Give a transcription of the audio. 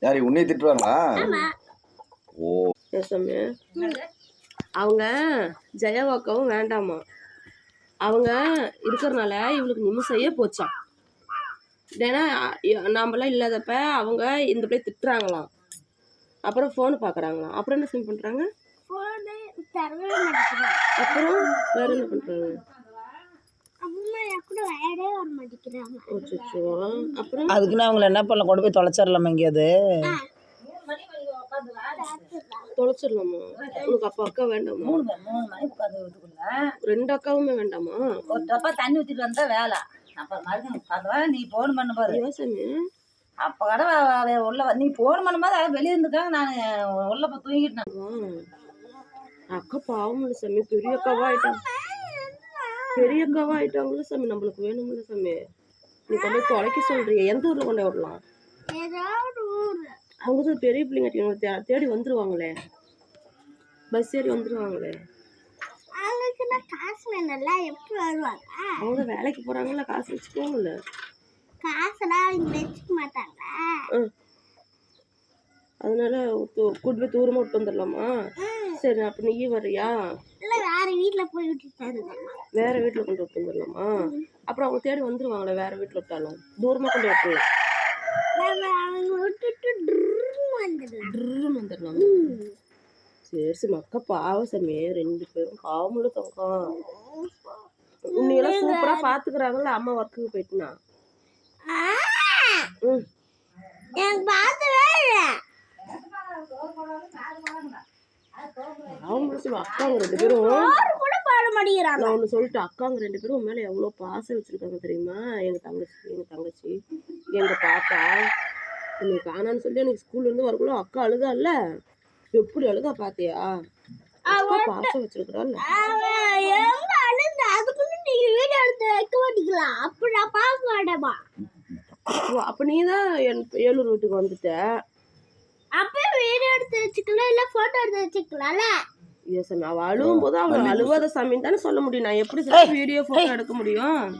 யாரு உன்னை திட்டுவாங்களா? ஓ சாமி அவங்க ஜெயாவாக்கவும் வேண்டாமா, அவங்க இருக்கிறனால இவளுக்கு நிமிஷையே போச்சான். ஏன்னா நாமெல்லாம் இல்லாதப்ப அவங்க இந்த பிள்ளை திட்டுறாங்களாம், அப்புறம் ஃபோனு பார்க்குறாங்களாம், அப்புறம் என்ன ஃபீல் பண்ணுறாங்க, அப்புறம் வேற என்ன பண்ணுறாங்க, அப்புறம் அதுக்குன்னு அவங்கள என்ன பண்ணலாம், கொண்டு போய் தொலைச்சிடலாமா எங்கேயாவது? தொலைச்சிடலாமா? உனக்கு அப்பா அக்கா வேண்டாமா? 3 மணிக்கு உட்காந்து வீட்டுக்குள்ள 2 அக்காவுமே வேண்டாமா? ஒரு டப்பா தண்ணி ஊற்றிட்டு வந்தா வேலை. அப்புறம் மறுபடியும் நீ ஃபோன் பண்ண பாரு யோசனை. அப்போ கடை உள்ள நீ ஃபோன் பண்ணும்போது அவன் வெளியே இருந்துக்காங்க, நான் உள்ள போய் தூங்கிட்டேன். அக்கா பாவம் இல்லை சாமி, பெரிய அக்காவா ஆயிட்டாங்க, பெரிய அக்காவா ஆயிட்டாங்களா சாமி, நம்மளுக்கு வேணும்ல சாமி. நீ கொண்டு போய் தொலைக்க சொல்றிய, எந்த ஊர்ல கொண்டு விடலாம்? அவங்க தான் பெரிய பிள்ளைங்க தேடி வந்துருவாங்களே, பஸ் ஏறி வந்துருவாங்களே. அவங்க வேலைக்கு போறாங்கல்ல, காசு வச்சுக்கோங்கல்ல. அதனால கூட்டு போய் தூரமா விட்டு வந்துடலாமா? சரி, அப்ப நீ வர்றியா? வேற வீட்டுல போய் விட்டு, வேற வீட்டுல கொண்டு விட்டு வந்துடலாமா? அப்புறம் அவங்க தேடி வந்துருவாங்களே, வேற வீட்டுல விட்டாலும் தூரமா கொண்டு விட்டுலாம் வந்துடலாம். சரி சரி, மக்கா பாவம் சாமி, 2 பேரும் பாவமுள்ள தங்கம். உன்னையெல்லாம் சூப்பரா பாத்துக்கிறாங்கல்ல அம்மா ஒர்க்குக்கு போயிட்டுனா. அக்காங்க 2 பேரும் நான் ஒண்ணு சொல்லிட்டு, அக்காங்க 2 பேரும் உன் மேல எவ்வளவு பாசம் வச்சிருக்காங்க தெரியுமா? எங்க தங்கச்சி எங்க பாப்பா நீ காணான்னு சொல்லி எனக்கு ஸ்கூல்ல இருந்து வரக்குள்ள அக்கா அழுதா இல்ல, எப்படி அழுதா பாத்தியா? பாசம் வச்சிருக்கிறாள். அப்ப நீதான் ஏலூர் வீட்டுக்கு வந்துட்ட, அப்ப வீடியோ எடுத்து வச்சுக்கலாம், இல்ல போட்டோ எடுத்து வச்சுக்கலாம்ல. அவ அழுவும் போது அவளை அழுவாத சாமின்னு தானே சொல்ல முடியும். நான் எப்படி வீடியோ போட்டோ எடுக்க முடியும்?